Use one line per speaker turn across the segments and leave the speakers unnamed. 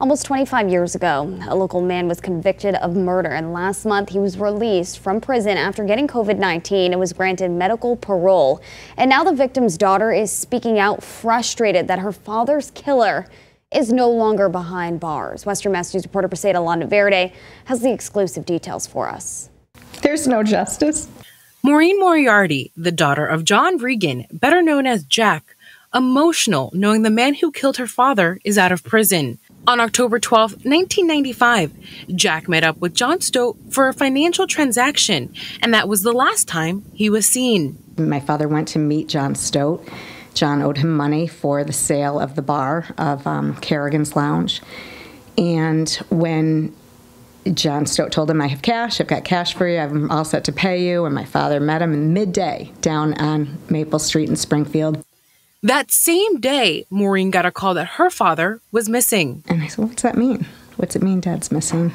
Almost 25 years ago, a local man was convicted of murder, and last month he was released from prison after getting COVID-19 and was granted medical parole. And now the victim's daughter is speaking out, frustrated that her father's killer is no longer behind bars. Western Mass News reporter Preseda Landaverde has the exclusive details for us.
There's no justice.
Maureen Moriarty, the daughter of John Regan, better known as Jack, emotional knowing the man who killed her father is out of prison. On October 12, 1995, Jack met up with John Stote for a financial transaction, and that was the last time he was seen.
My father went to meet John Stote. John owed him money for the sale of the bar of Kerrigan's Lounge. And when John Stote told him, "I have cash, I've got cash for you, I'm all set to pay you," and my father met him in midday down on Maple Street in Springfield.
That same day, Maureen got a call that her father was missing.
And I said, "What's that mean? What's it mean Dad's missing?"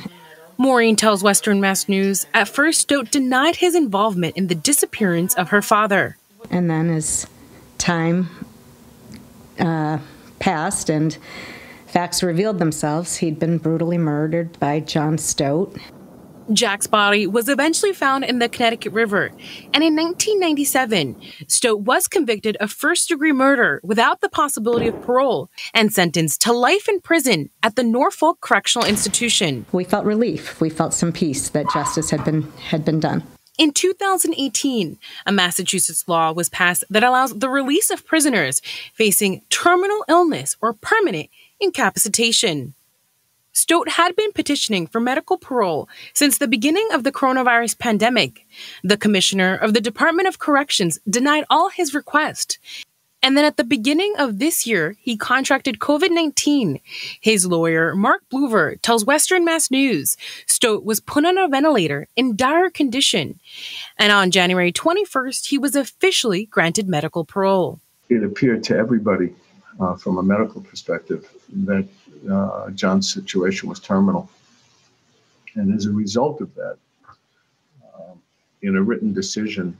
Maureen tells Western Mass News at first Stote denied his involvement in the disappearance of her father.
And then as time passed and facts revealed themselves, he'd been brutally murdered by John Stote.
Jack's body was eventually found in the Connecticut River, and in 1997, Stote was convicted of first-degree murder without the possibility of parole and sentenced to life in prison at the Norfolk Correctional Institution.
We felt relief. We felt some peace that justice had been done.
In 2018, a Massachusetts law was passed that allows the release of prisoners facing terminal illness or permanent incapacitation. Stote had been petitioning for medical parole since the beginning of the coronavirus pandemic. The commissioner of the Department of Corrections denied all his requests. And then at the beginning of this year, he contracted COVID-19. His lawyer, Mark Bluver, tells Western Mass News Stote was put on a ventilator in dire condition. And on January 21st, he was officially granted medical parole.
It appeared to everybody from a medical perspective that John's situation was terminal. And as a result of that, in a written decision,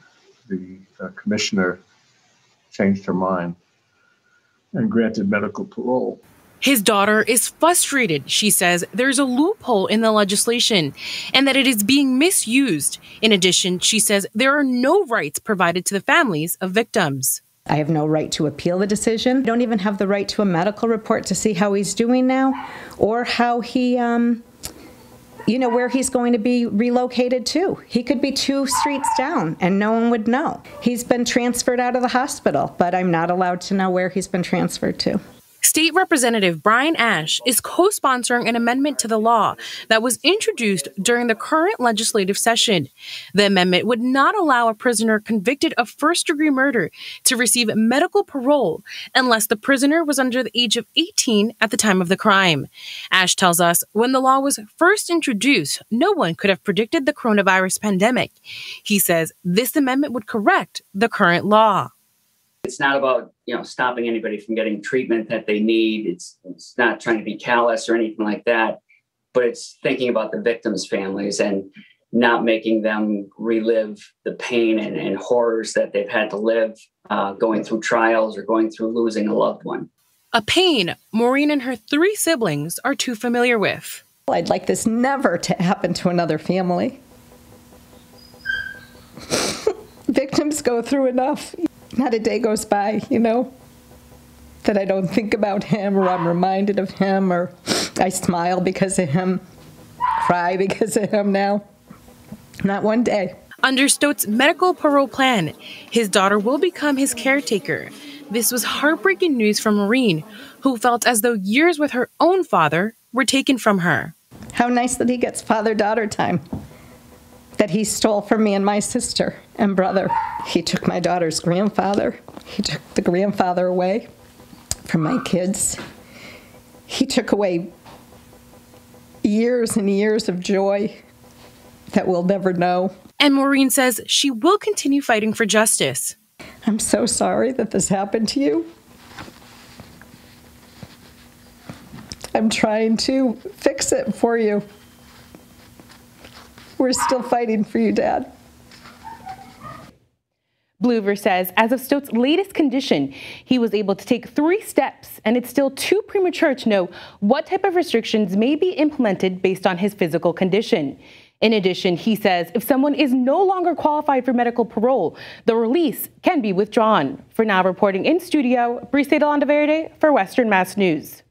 the commissioner changed her mind and granted medical parole.
His daughter is frustrated. She says there's a loophole in the legislation and that it is being misused. In addition, she says there are no rights provided to the families of victims.
I have no right to appeal the decision. I don't even have the right to a medical report to see how he's doing now or how he, where he's going to be relocated to. He could be 2 streets down and no one would know. He's been transferred out of the hospital, but I'm not allowed to know where he's been transferred to.
State Representative Brian Ash is co-sponsoring an amendment to the law that was introduced during the current legislative session. The amendment would not allow a prisoner convicted of first-degree murder to receive medical parole unless the prisoner was under the age of 18 at the time of the crime. Ash tells us when the law was first introduced, no one could have predicted the coronavirus pandemic. He says this amendment would correct the current law.
It's not about, stopping anybody from getting treatment that they need. It's not trying to be callous or anything like that, but it's thinking about the victims' families and not making them relive the pain and horrors that they've had to live going through trials or going through losing a loved one.
A pain Maureen and her 3 siblings are too familiar with.
I'd like this never to happen to another family. Victims go through enough. Not a day goes by, that I don't think about him or I'm reminded of him or I smile because of him, cry because of him now. Not one day.
Under Stote's medical parole plan, his daughter will become his caretaker. This was heartbreaking news for Maureen, who felt as though years with her own father were taken from her.
How nice that he gets father-daughter time. That he stole from me and my sister and brother. He took my daughter's grandfather. He took the grandfather away from my kids. He took away years and years of joy that we'll never know.
And Maureen says she will continue fighting for justice.
I'm so sorry that this happened to you. I'm trying to fix it for you. We're still fighting for you, Dad.
Bluver says as of Stote's latest condition, he was able to take 3 steps, and it's still too premature to know what type of restrictions may be implemented based on his physical condition. In addition, he says if someone is no longer qualified for medical parole, the release can be withdrawn. For now, reporting in studio, Brisa de Landaverde for Western Mass News.